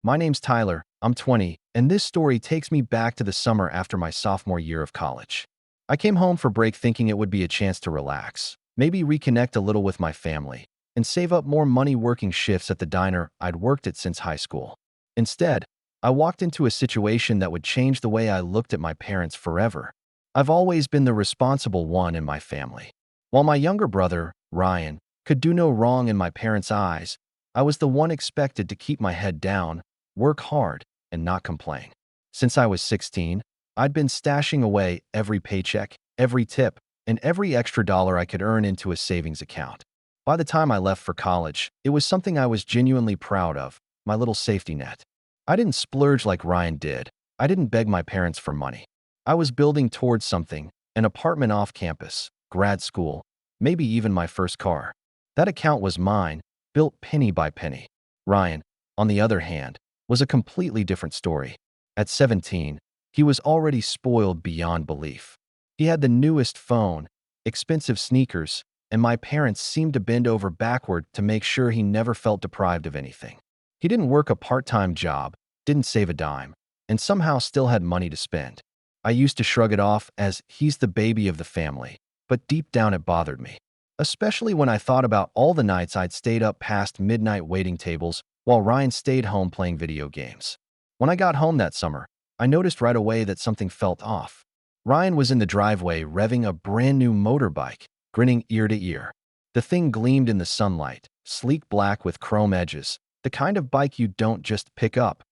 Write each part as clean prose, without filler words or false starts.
My name's Tyler, I'm 20, and this story takes me back to the summer after my sophomore year of college. I came home for break thinking it would be a chance to relax, maybe reconnect a little with my family, and save up more money working shifts at the diner I'd worked at since high school. Instead, I walked into a situation that would change the way I looked at my parents forever. I've always been the responsible one in my family. While my younger brother, Ryan, could do no wrong in my parents' eyes, I was the one expected to keep my head down, work hard, and not complain. Since I was 16, I'd been stashing away every paycheck, every tip, and every extra dollar I could earn into a savings account. By the time I left for college, it was something I was genuinely proud of, my little safety net. I didn't splurge like Ryan did. I didn't beg my parents for money. I was building towards something, an apartment off campus, grad school, maybe even my first car. That account was mine, built penny by penny. Ryan, on the other hand, was a completely different story. At 17, he was already spoiled beyond belief. He had the newest phone, expensive sneakers, and my parents seemed to bend over backward to make sure he never felt deprived of anything. He didn't work a part-time job, didn't save a dime, and somehow still had money to spend. I used to shrug it off as he's the baby of the family, but deep down it bothered me, especially when I thought about all the nights I'd stayed up past midnight waiting tables while Ryan stayed home playing video games. When I got home that summer, I noticed right away that something felt off. Ryan was in the driveway revving a brand new motorbike, grinning ear to ear. The thing gleamed in the sunlight, sleek black with chrome edges, the kind of bike you don't just pick up.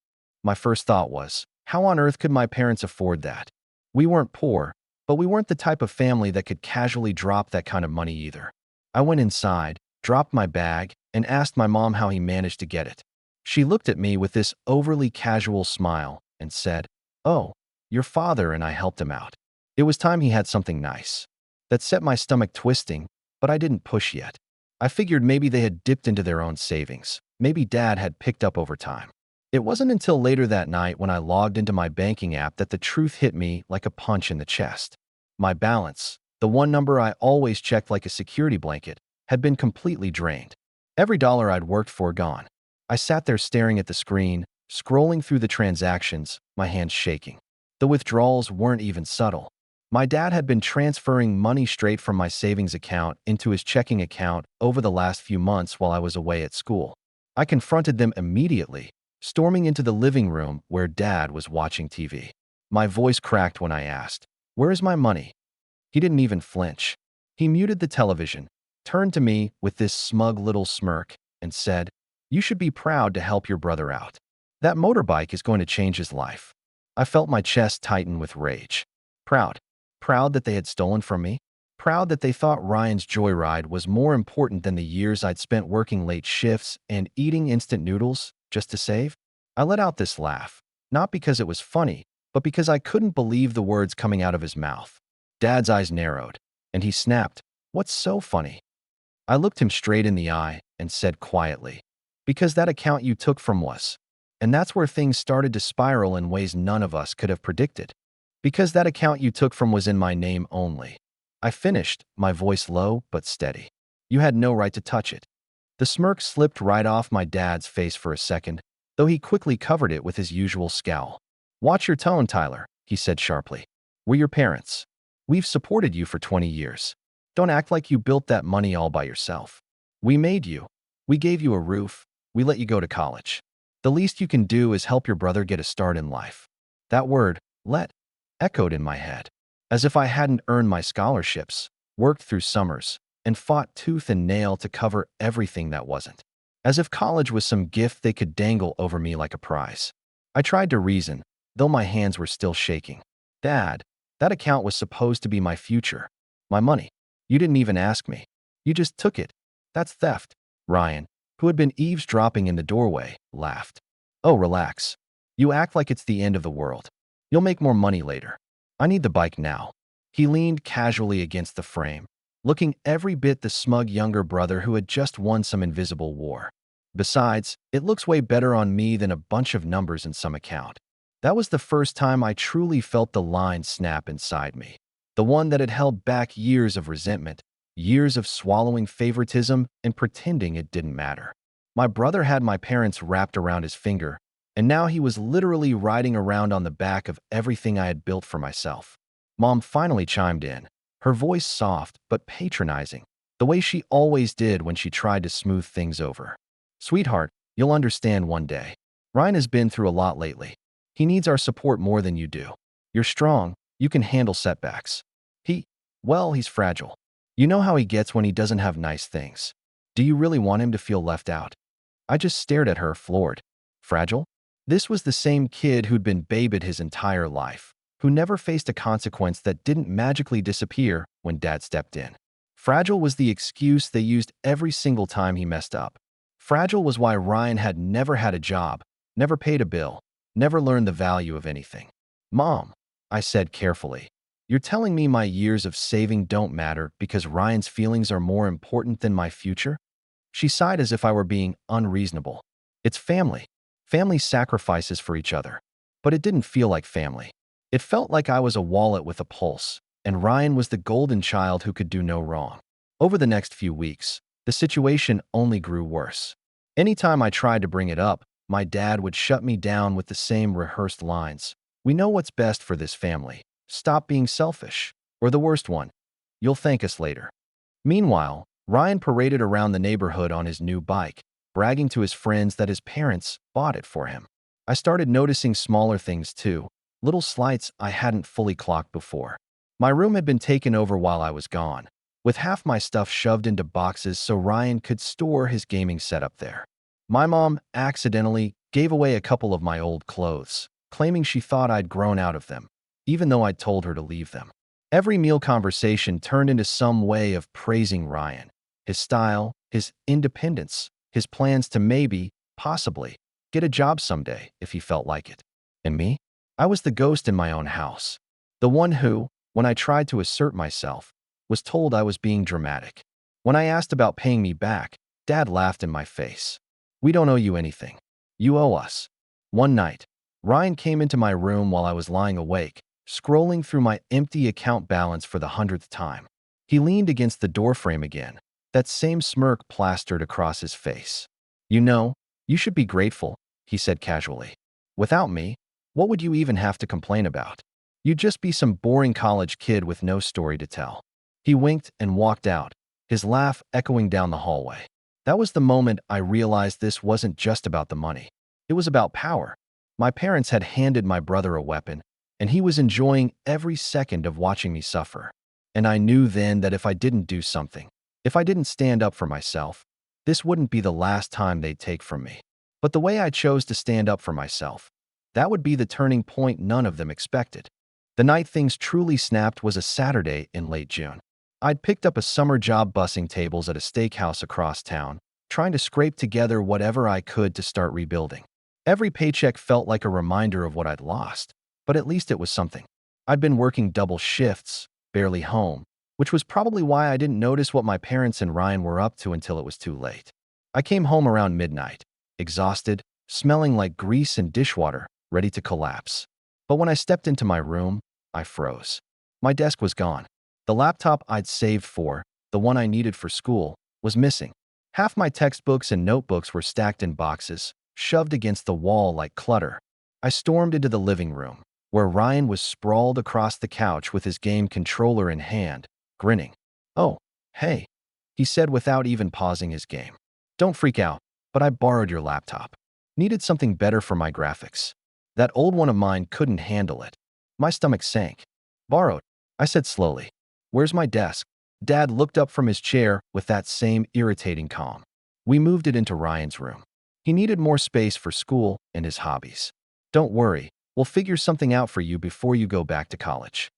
My first thought was, how on earth could my parents afford that? We weren't poor, but we weren't the type of family that could casually drop that kind of money either. I went inside, dropped my bag, and asked my mom how he managed to get it. She looked at me with this overly casual smile and said, "Oh, your father and I helped him out. It was time he had something nice." That set my stomach twisting, but I didn't push yet. I figured maybe they had dipped into their own savings. Maybe Dad had picked up over time. It wasn't until later that night when I logged into my banking app that the truth hit me like a punch in the chest. My balance, the one number I always checked like a security blanket, had been completely drained. Every dollar I'd worked for gone. I sat there staring at the screen, scrolling through the transactions, my hands shaking. The withdrawals weren't even subtle. My dad had been transferring money straight from my savings account into his checking account over the last few months while I was away at school. I confronted them immediately, storming into the living room where Dad was watching TV. My voice cracked when I asked, "Where is my money?" He didn't even flinch. He muted the television, turned to me with this smug little smirk, and said, "You should be proud to help your brother out. That motorbike is going to change his life." I felt my chest tighten with rage. Proud. Proud that they had stolen from me. Proud that they thought Ryan's joyride was more important than the years I'd spent working late shifts and eating instant noodles just to save. I let out this laugh, not because it was funny, but because I couldn't believe the words coming out of his mouth. Dad's eyes narrowed, and he snapped, "What's so funny?" I looked him straight in the eye and said quietly, "Because that account you took from was." And that's where things started to spiral in ways none of us could have predicted. "Because that account you took from was in my name only." I finished, my voice low but steady. "You had no right to touch it." The smirk slipped right off my dad's face for a second, though he quickly covered it with his usual scowl. "Watch your tone, Tyler," he said sharply. "We're your parents. We've supported you for 20 years. Don't act like you built that money all by yourself. We made you. We gave you a roof. We let you go to college. The least you can do is help your brother get a start in life." That word, let, echoed in my head, as if I hadn't earned my scholarships, worked through summers, and fought tooth and nail to cover everything that wasn't. As if college was some gift they could dangle over me like a prize. I tried to reason, though my hands were still shaking. "Dad, that account was supposed to be my future. My money. You didn't even ask me. You just took it. That's theft." Ryan, who had been eavesdropping in the doorway, laughed. "Oh, relax. You act like it's the end of the world. You'll make more money later. I need the bike now." He leaned casually against the frame, looking every bit the smug younger brother who had just won some invisible war. "Besides, it looks way better on me than a bunch of numbers in some account." That was the first time I truly felt the line snap inside me. The one that had held back years of resentment, years of swallowing favoritism and pretending it didn't matter. My brother had my parents wrapped around his finger, And now he was literally riding around on the back of everything I had built for myself. Mom finally chimed in, her voice soft but patronizing, the way she always did when she tried to smooth things over. Sweetheart, you'll understand one day. Ryan has been through a lot lately. He needs our support more than you do. You're strong. You can handle setbacks. He's fragile. You know how he gets when he doesn't have nice things. Do you really want him to feel left out? I just stared at her, floored. Fragile? This was the same kid who'd been babied his entire life, who never faced a consequence that didn't magically disappear when Dad stepped in. Fragile was the excuse they used every single time he messed up. Fragile was why Ryan had never had a job, never paid a bill, never learned the value of anything. Mom, I said carefully, you're telling me my years of saving don't matter because Ryan's feelings are more important than my future? She sighed as if I were being unreasonable. It's family. Family sacrifices for each other. But it didn't feel like family. It felt like I was a wallet with a pulse, and Ryan was the golden child who could do no wrong. Over the next few weeks, the situation only grew worse. Anytime I tried to bring it up, my dad would shut me down with the same rehearsed lines. We know what's best for this family. Stop being selfish. Or the worst one, you'll thank us later. Meanwhile, Ryan paraded around the neighborhood on his new bike, bragging to his friends that his parents bought it for him. I started noticing smaller things too, little slights I hadn't fully clocked before. My room had been taken over while I was gone, with half my stuff shoved into boxes so Ryan could store his gaming setup there. My mom accidentally gave away a couple of my old clothes, claiming she thought I'd grown out of them, even though I'd told her to leave them. Every meal conversation turned into some way of praising Ryan, his style, his independence, his plans to maybe, possibly, get a job someday if he felt like it. And me? I was the ghost in my own house. The one who, when I tried to assert myself, was told I was being dramatic. When I asked about paying me back, Dad laughed in my face. We don't owe you anything. You owe us. One night, Ryan came into my room while I was lying awake, scrolling through my empty account balance for the 100th time. He leaned against the doorframe again, that same smirk plastered across his face. You know, you should be grateful, he said casually. Without me, what would you even have to complain about? You'd just be some boring college kid with no story to tell. He winked and walked out, his laugh echoing down the hallway. That was the moment I realized this wasn't just about the money. It was about power. My parents had handed my brother a weapon, and he was enjoying every second of watching me suffer. And I knew then that if I didn't do something, if I didn't stand up for myself, this wouldn't be the last time they'd take from me. But the way I chose to stand up for myself, that would be the turning point none of them expected. The night things truly snapped was a Saturday in late June. I'd picked up a summer job bussing tables at a steakhouse across town, trying to scrape together whatever I could to start rebuilding. Every paycheck felt like a reminder of what I'd lost, but at least it was something. I'd been working double shifts, barely home, which was probably why I didn't notice what my parents and Ryan were up to until it was too late. I came home around midnight, exhausted, smelling like grease and dishwater, ready to collapse. But when I stepped into my room, I froze. My desk was gone. The laptop I'd saved for, the one I needed for school, was missing. Half my textbooks and notebooks were stacked in boxes, shoved against the wall like clutter. I stormed into the living room, where Ryan was sprawled across the couch with his game controller in hand, grinning. Oh, hey, he said without even pausing his game. Don't freak out, but I borrowed your laptop. Needed something better for my graphics. That old one of mine couldn't handle it. My stomach sank. Borrowed, I said slowly. Where's my desk? Dad looked up from his chair with that same irritating calm. We moved it into Ryan's room. He needed more space for school and his hobbies. Don't worry, we'll figure something out for you before you go back to college.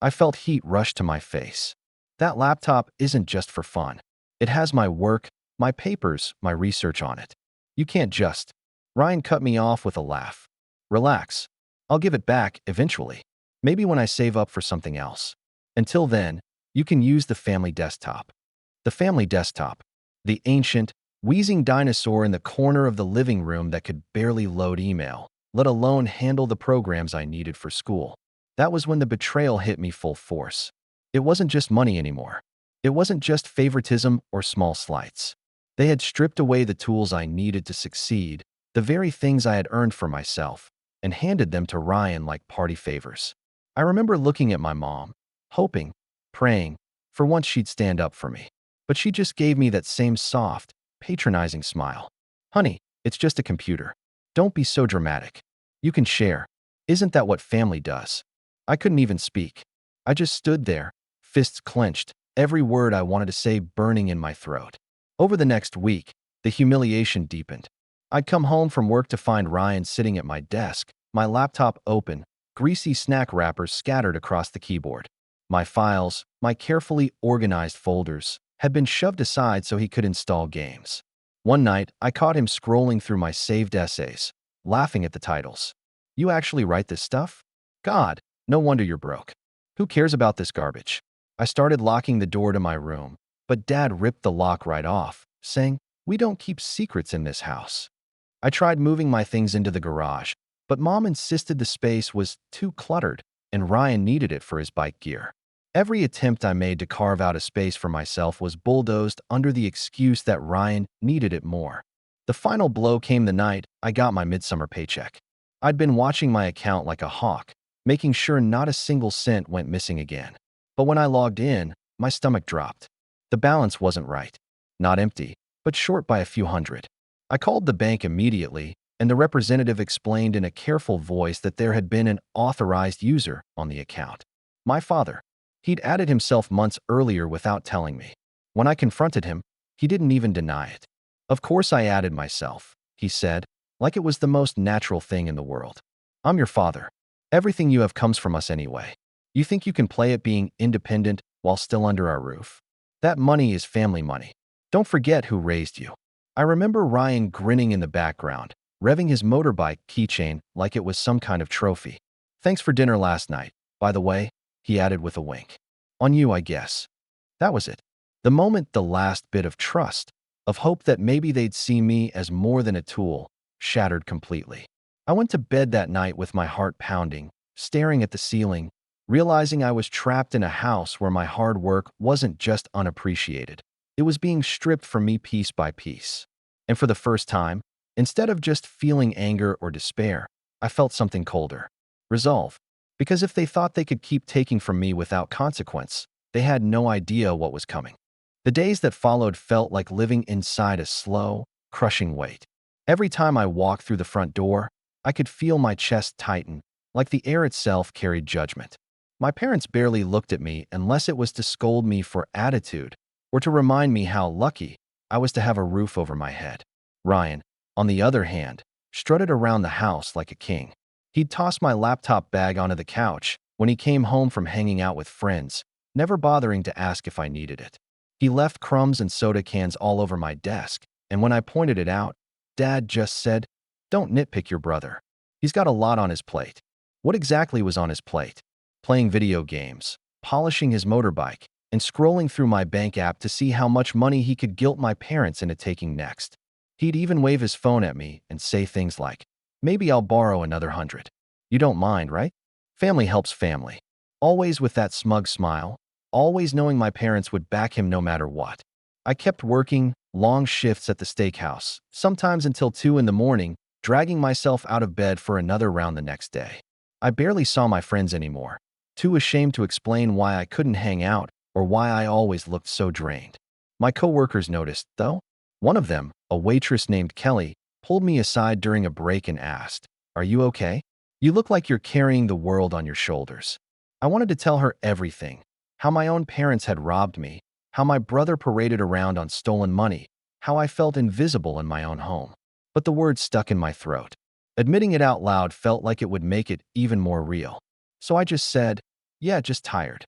I felt heat rush to my face. That laptop isn't just for fun. It has my work, my papers, my research on it. You can't just. Ryan cut me off with a laugh. Relax. I'll give it back eventually. Maybe when I save up for something else. Until then, you can use the family desktop. The family desktop. The ancient, wheezing dinosaur in the corner of the living room that could barely load email, let alone handle the programs I needed for school. That was when the betrayal hit me full force. It wasn't just money anymore. It wasn't just favoritism or small slights. They had stripped away the tools I needed to succeed, the very things I had earned for myself, and handed them to Ryan like party favors. I remember looking at my mom, hoping, praying, for once she'd stand up for me. But she just gave me that same soft, patronizing smile. Honey, it's just a computer. Don't be so dramatic. You can share. Isn't that what family does? I couldn't even speak. I just stood there, fists clenched, every word I wanted to say burning in my throat. Over the next week, the humiliation deepened. I'd come home from work to find Ryan sitting at my desk, my laptop open, greasy snack wrappers scattered across the keyboard. My files, my carefully organized folders, had been shoved aside so he could install games. One night, I caught him scrolling through my saved essays, laughing at the titles. You actually write this stuff? God, no wonder you're broke. Who cares about this garbage? I started locking the door to my room, but Dad ripped the lock right off, saying, "We don't keep secrets in this house." I tried moving my things into the garage, but Mom insisted the space was too cluttered and Ryan needed it for his bike gear. Every attempt I made to carve out a space for myself was bulldozed under the excuse that Ryan needed it more. The final blow came the night I got my midsummer paycheck. I'd been watching my account like a hawk, making sure not a single cent went missing again. But when I logged in, my stomach dropped. The balance wasn't right. Not empty, but short by a few hundred. I called the bank immediately, and the representative explained in a careful voice that there had been an authorized user on the account. My father. He'd added himself months earlier without telling me. When I confronted him, he didn't even deny it. Of course I added myself, he said, like it was the most natural thing in the world. I'm your father. Everything you have comes from us anyway. You think you can play at being independent while still under our roof? That money is family money. Don't forget who raised you. I remember Ryan grinning in the background, revving his motorbike keychain like it was some kind of trophy. Thanks for dinner last night, by the way, he added with a wink. On you, I guess. That was it. The moment the last bit of trust, of hope that maybe they'd see me as more than a tool, shattered completely. I went to bed that night with my heart pounding, staring at the ceiling, realizing I was trapped in a house where my hard work wasn't just unappreciated. It was being stripped from me piece by piece. And for the first time, instead of just feeling anger or despair, I felt something colder. Resolve. Because if they thought they could keep taking from me without consequence, they had no idea what was coming. The days that followed felt like living inside a slow, crushing weight. Every time I walked through the front door, I could feel my chest tighten, like the air itself carried judgment. My parents barely looked at me unless it was to scold me for attitude or to remind me how lucky I was to have a roof over my head. Ryan, on the other hand, strutted around the house like a king. He'd toss my laptop bag onto the couch when he came home from hanging out with friends, never bothering to ask if I needed it. He left crumbs and soda cans all over my desk, and when I pointed it out, Dad just said, "Don't nitpick your brother. He's got a lot on his plate." What exactly was on his plate? Playing video games, polishing his motorbike, and scrolling through my bank app to see how much money he could guilt my parents into taking next. He'd even wave his phone at me and say things like, "Maybe I'll borrow another 100. You don't mind, right?" Family helps family. Always with that smug smile, always knowing my parents would back him no matter what. I kept working long shifts at the steakhouse, sometimes until 2 in the morning, dragging myself out of bed for another round the next day. I barely saw my friends anymore, too ashamed to explain why I couldn't hang out or why I always looked so drained. My coworkers noticed, though. One of them, a waitress named Kelly, pulled me aside during a break and asked, "Are you okay? You look like you're carrying the world on your shoulders." I wanted to tell her everything, how my own parents had robbed me, how my brother paraded around on stolen money, how I felt invisible in my own home. But the words stuck in my throat. Admitting it out loud felt like it would make it even more real. So I just said, "Yeah, just tired."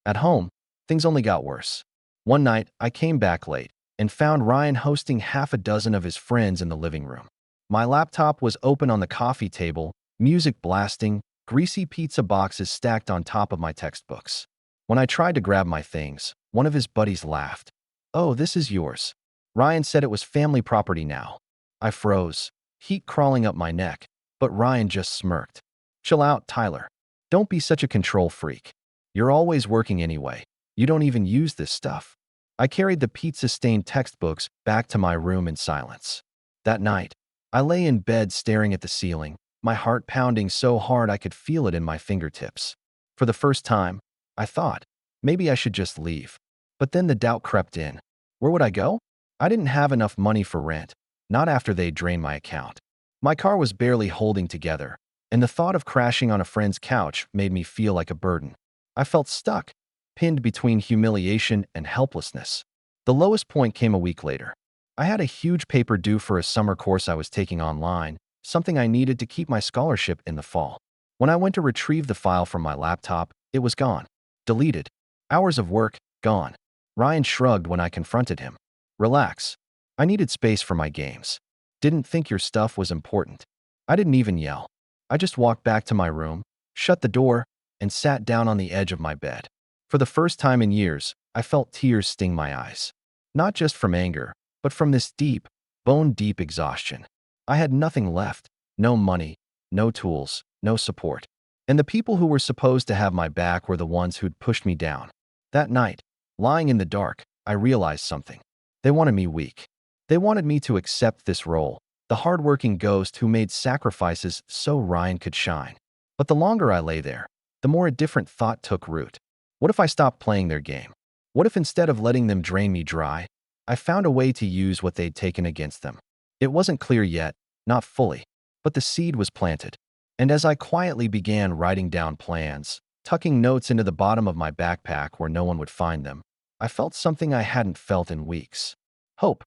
At home, things only got worse. One night, I came back late and found Ryan hosting half a dozen of his friends in the living room. My laptop was open on the coffee table, music blasting, greasy pizza boxes stacked on top of my textbooks. When I tried to grab my things, one of his buddies laughed. "Oh, this is yours. Ryan said it was family property now." I froze, heat crawling up my neck, but Ryan just smirked. "Chill out, Tyler. Don't be such a control freak. You're always working anyway. You don't even use this stuff." I carried the pizza-stained textbooks back to my room in silence. That night, I lay in bed staring at the ceiling, my heart pounding so hard I could feel it in my fingertips. For the first time, I thought, maybe I should just leave. But then the doubt crept in. Where would I go? I didn't have enough money for rent, not after they drained my account. My car was barely holding together, and the thought of crashing on a friend's couch made me feel like a burden. I felt stuck, pinned between humiliation and helplessness. The lowest point came a week later. I had a huge paper due for a summer course I was taking online, something I needed to keep my scholarship in the fall. When I went to retrieve the file from my laptop, it was gone. Deleted. Hours of work, gone. Ryan shrugged when I confronted him. Relax. I needed space for my games. Didn't think your stuff was important. I didn't even yell. I just walked back to my room, shut the door, and sat down on the edge of my bed. For the first time in years, I felt tears sting my eyes. Not just from anger, but from this deep, bone-deep exhaustion. I had nothing left. No money, no tools, no support. And the people who were supposed to have my back were the ones who'd pushed me down. That night, lying in the dark, I realized something. They wanted me weak. They wanted me to accept this role, the hardworking ghost who made sacrifices so Ryan could shine. But the longer I lay there, the more a different thought took root. What if I stopped playing their game? What if instead of letting them drain me dry, I found a way to use what they'd taken against them? It wasn't clear yet, not fully, but the seed was planted. And as I quietly began writing down plans, tucking notes into the bottom of my backpack where no one would find them, I felt something I hadn't felt in weeks. Hope.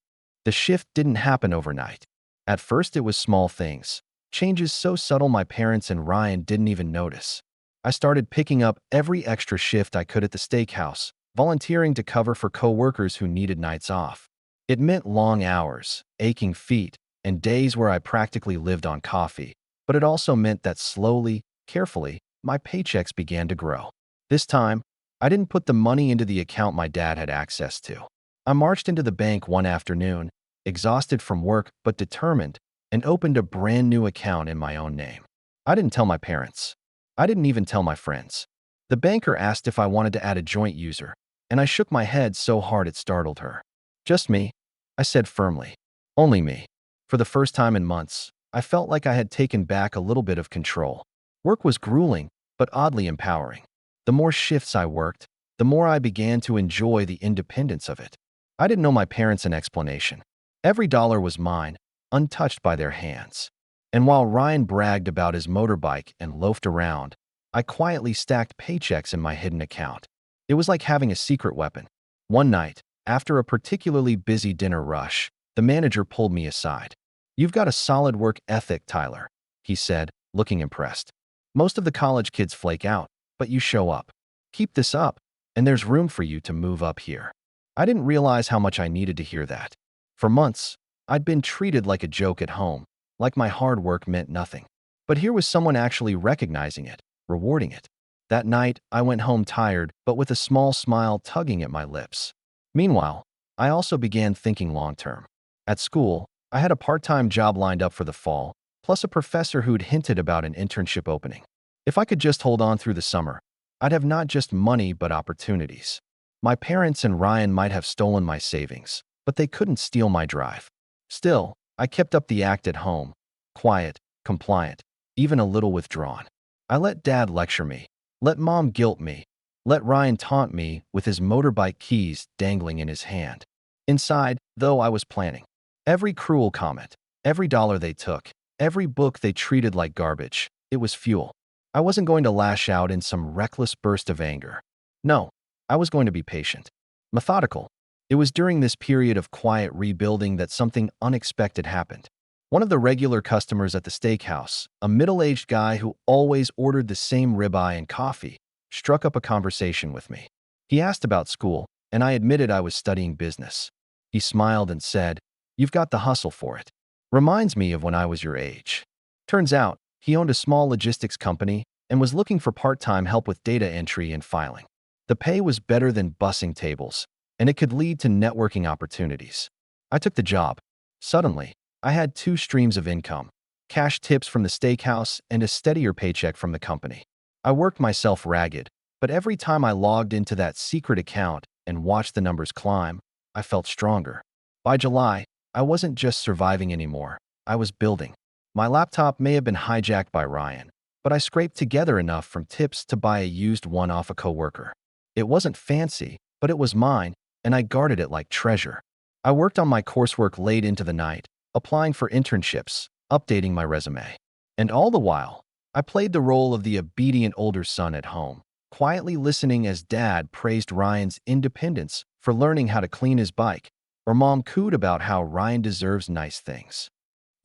The shift didn't happen overnight. At first it was small things, changes so subtle my parents and Ryan didn't even notice. I started picking up every extra shift I could at the steakhouse, volunteering to cover for coworkers who needed nights off. It meant long hours, aching feet, and days where I practically lived on coffee, but it also meant that slowly, carefully, my paychecks began to grow. This time, I didn't put the money into the account my dad had access to. I marched into the bank one afternoon, exhausted from work but determined, and opened a brand new account in my own name. I didn't tell my parents. I didn't even tell my friends. The banker asked if I wanted to add a joint user, and I shook my head so hard it startled her. Just me, I said firmly. Only me. For the first time in months, I felt like I had taken back a little bit of control. Work was grueling, but oddly empowering. The more shifts I worked, the more I began to enjoy the independence of it. I didn't owe my parents an explanation. Every dollar was mine, untouched by their hands. And while Ryan bragged about his motorbike and loafed around, I quietly stacked paychecks in my hidden account. It was like having a secret weapon. One night, after a particularly busy dinner rush, the manager pulled me aside. "You've got a solid work ethic, Tyler," he said, looking impressed. "Most of the college kids flake out, but you show up. Keep this up, and there's room for you to move up here." I didn't realize how much I needed to hear that. For months, I'd been treated like a joke at home, like my hard work meant nothing. But here was someone actually recognizing it, rewarding it. That night, I went home tired, but with a small smile tugging at my lips. Meanwhile, I also began thinking long-term. At school, I had a part-time job lined up for the fall, plus a professor who'd hinted about an internship opening. If I could just hold on through the summer, I'd have not just money but opportunities. My parents and Ryan might have stolen my savings, but they couldn't steal my drive. Still, I kept up the act at home, quiet, compliant, even a little withdrawn. I let Dad lecture me, let Mom guilt me, let Ryan taunt me with his motorbike keys dangling in his hand. Inside, though, I was planning. Every cruel comment, every dollar they took, every book they treated like garbage, it was fuel. I wasn't going to lash out in some reckless burst of anger. No, I was going to be patient, methodical. It was during this period of quiet rebuilding that something unexpected happened. One of the regular customers at the steakhouse, a middle-aged guy who always ordered the same ribeye and coffee, struck up a conversation with me. He asked about school, and I admitted I was studying business. He smiled and said, "You've got the hustle for it. Reminds me of when I was your age." Turns out, he owned a small logistics company and was looking for part-time help with data entry and filing. The pay was better than bussing tables, and it could lead to networking opportunities. I took the job. Suddenly, I had two streams of income, cash tips from the steakhouse and a steadier paycheck from the company. I worked myself ragged, but every time I logged into that secret account and watched the numbers climb, I felt stronger. By July, I wasn't just surviving anymore. I was building. My laptop may have been hijacked by Ryan, but I scraped together enough from tips to buy a used one off a coworker. It wasn't fancy, but it was mine, and I guarded it like treasure. I worked on my coursework late into the night, applying for internships, updating my resume. And all the while, I played the role of the obedient older son at home, quietly listening as Dad praised Ryan's independence for learning how to clean his bike, or Mom cooed about how Ryan deserves nice things.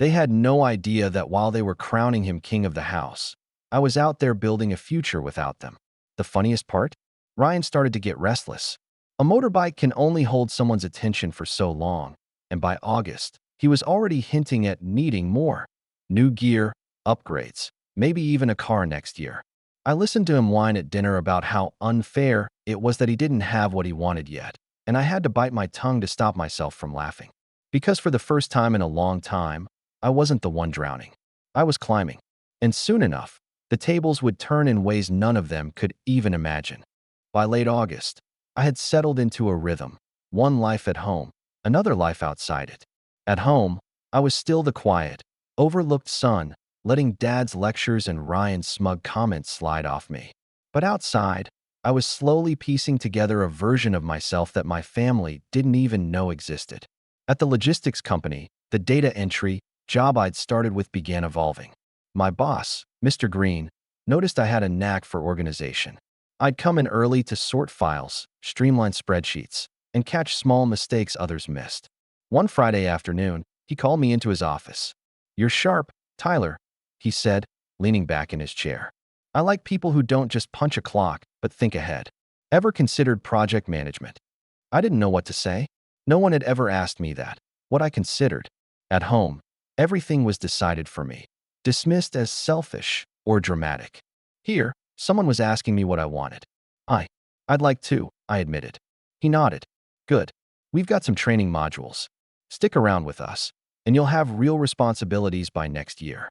They had no idea that while they were crowning him king of the house, I was out there building a future without them. The funniest part? Ryan started to get restless. A motorbike can only hold someone's attention for so long, and by August, he was already hinting at needing more. New gear, upgrades, maybe even a car next year. I listened to him whine at dinner about how unfair it was that he didn't have what he wanted yet, and I had to bite my tongue to stop myself from laughing. Because for the first time in a long time, I wasn't the one drowning. I was climbing. And soon enough, the tables would turn in ways none of them could even imagine. By late August, I had settled into a rhythm, one life at home, another life outside it. At home, I was still the quiet, overlooked son, letting Dad's lectures and Ryan's smug comments slide off me. But outside, I was slowly piecing together a version of myself that my family didn't even know existed. At the logistics company, the data entry job I'd started with began evolving. My boss, Mr. Green, noticed I had a knack for organization. I'd come in early to sort files, streamline spreadsheets, and catch small mistakes others missed. One Friday afternoon, he called me into his office. "You're sharp, Tyler," he said, leaning back in his chair. "I like people who don't just punch a clock, but think ahead." Ever considered project management? I didn't know what to say. No one had ever asked me that. What I considered. At home, everything was decided for me, dismissed as selfish or dramatic. Here, someone was asking me what I wanted. I'd like to, I admitted. He nodded. "Good. We've got some training modules. Stick around with us, and you'll have real responsibilities by next year."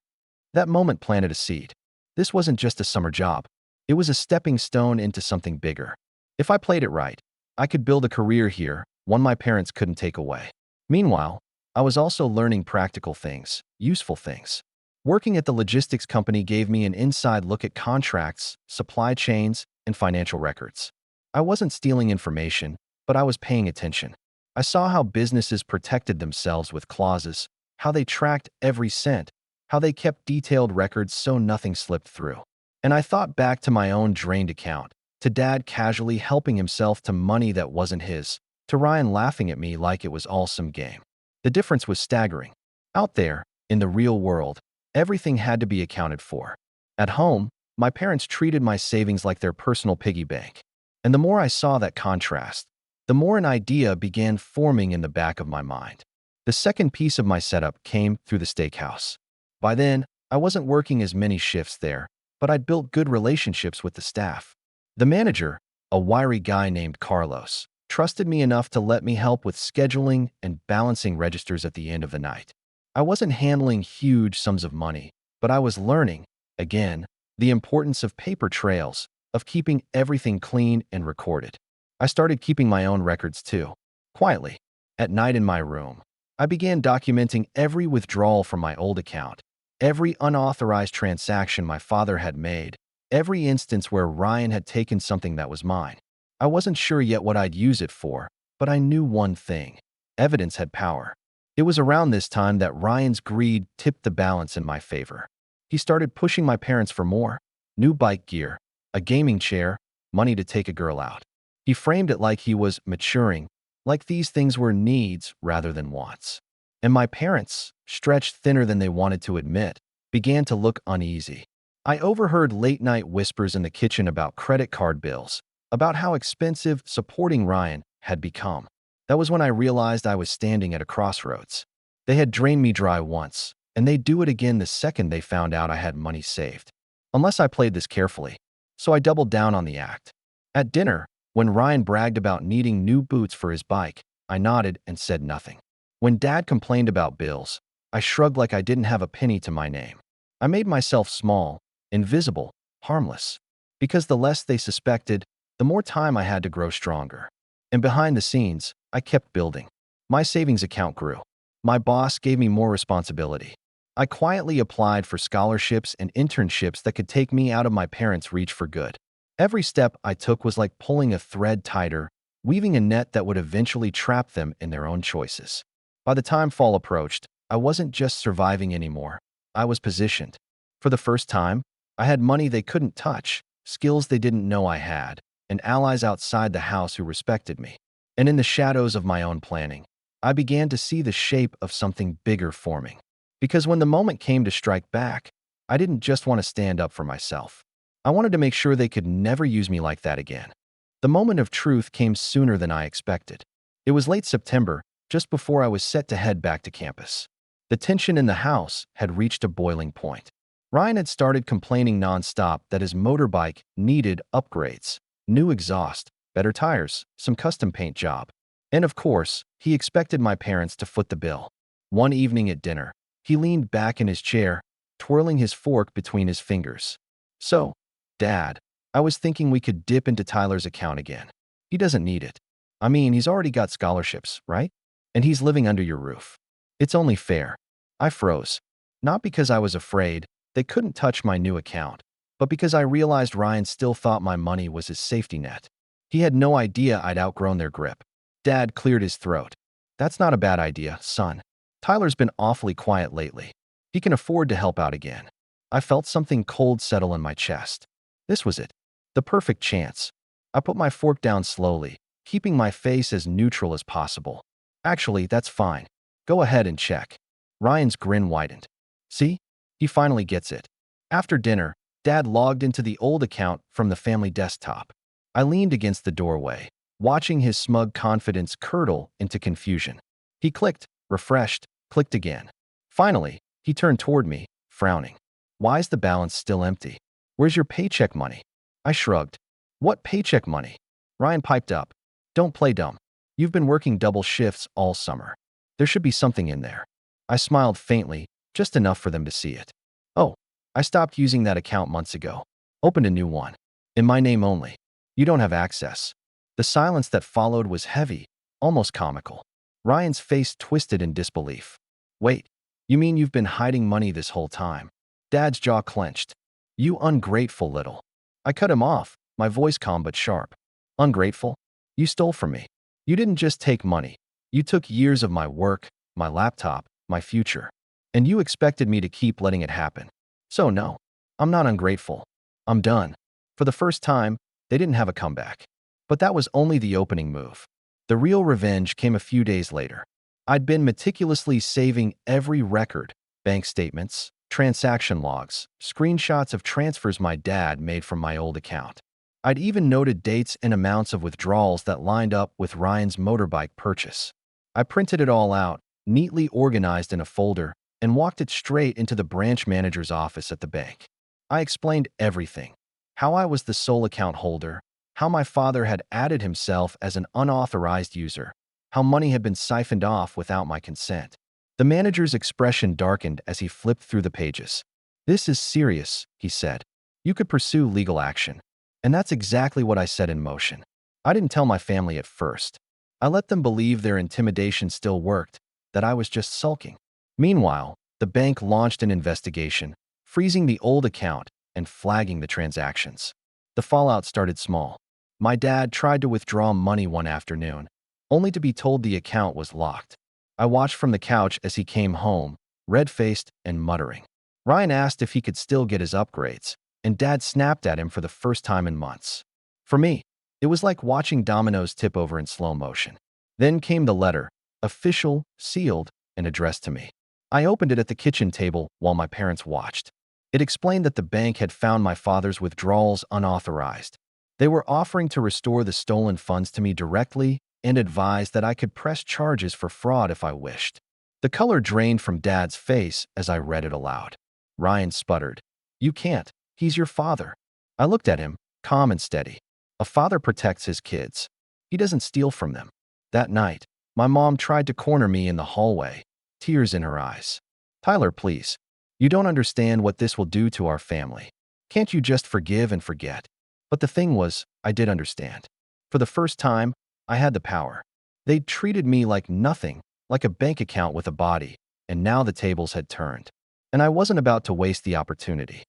That moment planted a seed. This wasn't just a summer job. It was a stepping stone into something bigger. If I played it right, I could build a career here, one my parents couldn't take away. Meanwhile, I was also learning practical things, useful things. Working at the logistics company gave me an inside look at contracts, supply chains, and financial records. I wasn't stealing information, but I was paying attention. I saw how businesses protected themselves with clauses, how they tracked every cent, how they kept detailed records so nothing slipped through. And I thought back to my own drained account, to Dad casually helping himself to money that wasn't his, to Ryan laughing at me like it was all some game. The difference was staggering. Out there, in the real world, everything had to be accounted for. At home, my parents treated my savings like their personal piggy bank. And the more I saw that contrast, the more an idea began forming in the back of my mind. The second piece of my setup came through the steakhouse. By then, I wasn't working as many shifts there, but I'd built good relationships with the staff. The manager, a wiry guy named Carlos, trusted me enough to let me help with scheduling and balancing registers at the end of the night. I wasn't handling huge sums of money, but I was learning, again, the importance of paper trails, of keeping everything clean and recorded. I started keeping my own records too. Quietly, at night in my room, I began documenting every withdrawal from my old account, every unauthorized transaction my father had made, every instance where Ryan had taken something that was mine. I wasn't sure yet what I'd use it for, but I knew one thing. Evidence had power. It was around this time that Ryan's greed tipped the balance in my favor. He started pushing my parents for more. New bike gear, a gaming chair, money to take a girl out. He framed it like he was maturing, like these things were needs rather than wants. And my parents, stretched thinner than they wanted to admit, began to look uneasy. I overheard late-night whispers in the kitchen about credit card bills, about how expensive supporting Ryan had become. That was when I realized I was standing at a crossroads. They had drained me dry once, and they'd do it again the second they found out I had money saved. Unless I played this carefully. So I doubled down on the act. At dinner, when Ryan bragged about needing new boots for his bike, I nodded and said nothing. When Dad complained about bills, I shrugged like I didn't have a penny to my name. I made myself small, invisible, harmless. Because the less they suspected, the more time I had to grow stronger. And behind the scenes, I kept building. My savings account grew. My boss gave me more responsibility. I quietly applied for scholarships and internships that could take me out of my parents' reach for good. Every step I took was like pulling a thread tighter, weaving a net that would eventually trap them in their own choices. By the time fall approached, I wasn't just surviving anymore. I was positioned. For the first time, I had money they couldn't touch, skills they didn't know I had, and allies outside the house who respected me. And in the shadows of my own planning, I began to see the shape of something bigger forming. Because when the moment came to strike back, I didn't just want to stand up for myself. I wanted to make sure they could never use me like that again. The moment of truth came sooner than I expected. It was late September, just before I was set to head back to campus. The tension in the house had reached a boiling point. Ryan had started complaining nonstop that his motorbike needed upgrades, new exhaust, better tires, some custom paint job. And of course, he expected my parents to foot the bill. One evening at dinner, he leaned back in his chair, twirling his fork between his fingers. "So, Dad, I was thinking we could dip into Tyler's account again. He doesn't need it. I mean, he's already got scholarships, right? And he's living under your roof. It's only fair." I froze. Not because I was afraid they couldn't touch my new account, but because I realized Ryan still thought my money was his safety net. He had no idea I'd outgrown their grip. Dad cleared his throat. "That's not a bad idea, son. Tyler's been awfully quiet lately. He can afford to help out again." I felt something cold settle in my chest. This was it. The perfect chance. I put my fork down slowly, keeping my face as neutral as possible. "Actually, that's fine. Go ahead and check." Ryan's grin widened. "See? He finally gets it." After dinner, Dad logged into the old account from the family desktop. I leaned against the doorway, watching his smug confidence curdle into confusion. He clicked, refreshed, clicked again. Finally, he turned toward me, frowning. "Why's the balance still empty? Where's your paycheck money?" I shrugged. "What paycheck money?" Ryan piped up. "Don't play dumb. You've been working double shifts all summer. There should be something in there." I smiled faintly, just enough for them to see it. "Oh, I stopped using that account months ago. Opened a new one. In my name only. You don't have access." The silence that followed was heavy, almost comical. Ryan's face twisted in disbelief. "Wait, you mean you've been hiding money this whole time?" Dad's jaw clenched. "You ungrateful little." I cut him off, my voice calm but sharp. "Ungrateful? You stole from me. You didn't just take money. You took years of my work, my laptop, my future. And you expected me to keep letting it happen. So no, I'm not ungrateful. I'm done." For the first time, they didn't have a comeback. But that was only the opening move. The real revenge came a few days later. I'd been meticulously saving every record, bank statements, transaction logs, screenshots of transfers my dad made from my old account. I'd even noted dates and amounts of withdrawals that lined up with Ryan's motorbike purchase. I printed it all out, neatly organized in a folder, and walked it straight into the branch manager's office at the bank. I explained everything. How I was the sole account holder, how my father had added himself as an unauthorized user, how money had been siphoned off without my consent. The manager's expression darkened as he flipped through the pages. "This is serious," he said. "You could pursue legal action." And that's exactly what I set in motion. I didn't tell my family at first. I let them believe their intimidation still worked, that I was just sulking. Meanwhile, the bank launched an investigation, freezing the old account and flagging the transactions. The fallout started small. My dad tried to withdraw money one afternoon, only to be told the account was locked. I watched from the couch as he came home, red-faced and muttering. Ryan asked if he could still get his upgrades, and Dad snapped at him for the first time in months. For me, it was like watching dominoes tip over in slow motion. Then came the letter, official, sealed, and addressed to me. I opened it at the kitchen table while my parents watched. It explained that the bank had found my father's withdrawals unauthorized. They were offering to restore the stolen funds to me directly and advised that I could press charges for fraud if I wished. The color drained from Dad's face as I read it aloud. Ryan sputtered. "You can't. He's your father." I looked at him, calm and steady. A father protects his kids. He doesn't steal from them. That night, my mom tried to corner me in the hallway, tears in her eyes. "Tyler, please. You don't understand what this will do to our family. Can't you just forgive and forget?" But the thing was, I did understand. For the first time, I had the power. They'd treated me like nothing, like a bank account with a body, and now the tables had turned. and I wasn't about to waste the opportunity.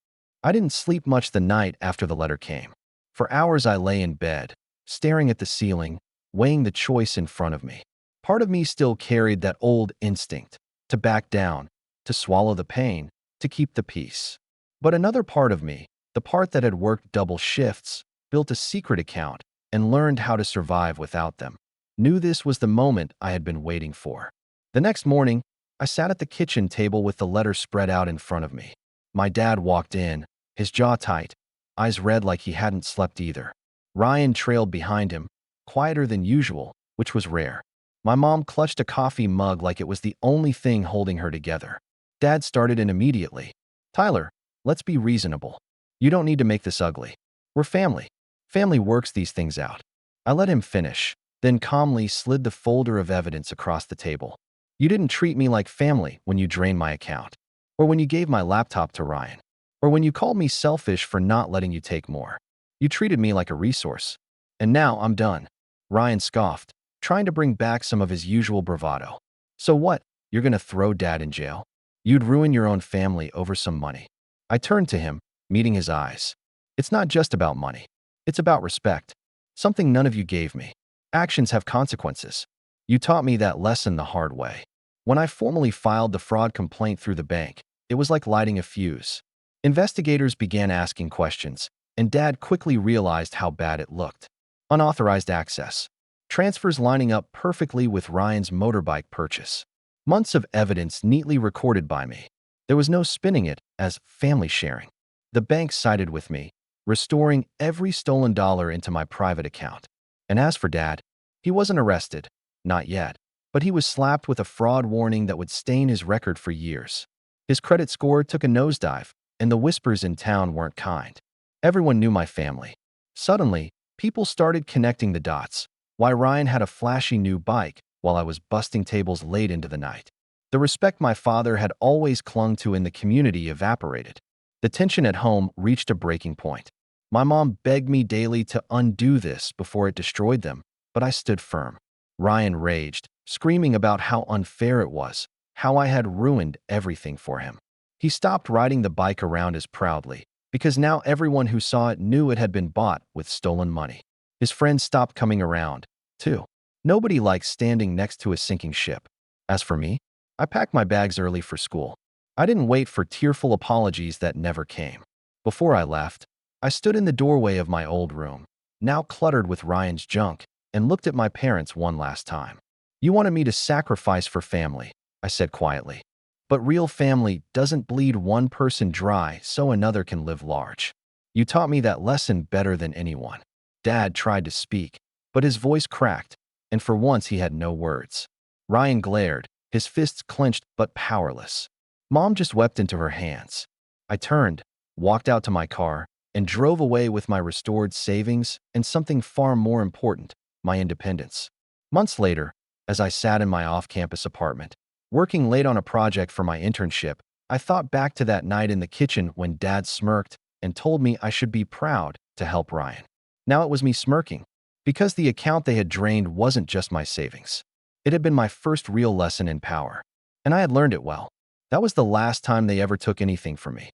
I didn't sleep much the night after the letter came. For hours I lay in bed, staring at the ceiling, weighing the choice in front of me. Part of me still carried that old instinct to back down, to swallow the pain, to keep the peace. But another part of me, the part that had worked double shifts, built a secret account, and learned how to survive without them, knew this was the moment I had been waiting for. The next morning, I sat at the kitchen table with the letter spread out in front of me. My dad walked in, his jaw tight, eyes red like he hadn't slept either. Ryan trailed behind him, quieter than usual, which was rare. My mom clutched a coffee mug like it was the only thing holding her together. Dad started in immediately. "Tyler, let's be reasonable. You don't need to make this ugly. We're family. Family works these things out." I let him finish, then calmly slid the folder of evidence across the table. "You didn't treat me like family when you drained my account, or when you gave my laptop to Ryan, or when you called me selfish for not letting you take more. You treated me like a resource. And now I'm done." Ryan scoffed, trying to bring back some of his usual bravado. "So what? You're gonna throw Dad in jail? You'd ruin your own family over some money." I turned to him, meeting his eyes. "It's not just about money. It's about respect. Something none of you gave me. Actions have consequences. You taught me that lesson the hard way. When I formally filed the fraud complaint through the bank, it was like lighting a fuse. Investigators began asking questions, and Dad quickly realized how bad it looked. Unauthorized access. Transfers lining up perfectly with Ryan's motorbike purchase. Months of evidence neatly recorded by me. There was no spinning it as family sharing. The bank sided with me, restoring every stolen dollar into my private account. And as for Dad, he wasn't arrested, not yet, but he was slapped with a fraud warning that would stain his record for years. His credit score took a nosedive, and the whispers in town weren't kind. Everyone knew my family. Suddenly, people started connecting the dots. Why Ryan had a flashy new bike while I was busting tables late into the night. The respect my father had always clung to in the community evaporated. The tension at home reached a breaking point. My mom begged me daily to undo this before it destroyed them, but I stood firm. Ryan raged, screaming about how unfair it was, how I had ruined everything for him. He stopped riding the bike around as proudly, because now everyone who saw it knew it had been bought with stolen money. His friends stopped coming around, too. Nobody likes standing next to a sinking ship. As for me, I packed my bags early for school. I didn't wait for tearful apologies that never came. Before I left, I stood in the doorway of my old room, now cluttered with Ryan's junk, and looked at my parents one last time. "You wanted me to sacrifice for family," I said quietly. "But real family doesn't bleed one person dry so another can live large. You taught me that lesson better than anyone." Dad tried to speak, but his voice cracked, and for once he had no words. Ryan glared, his fists clenched but powerless. Mom just wept into her hands. I turned, walked out to my car, and drove away with my restored savings and something far more important, my independence. Months later, as I sat in my off-campus apartment, working late on a project for my internship, I thought back to that night in the kitchen when Dad smirked and told me I should be proud to help Ryan. Now it was me smirking, because the account they had drained wasn't just my savings. It had been my first real lesson in power, and I had learned it well. That was the last time they ever took anything from me.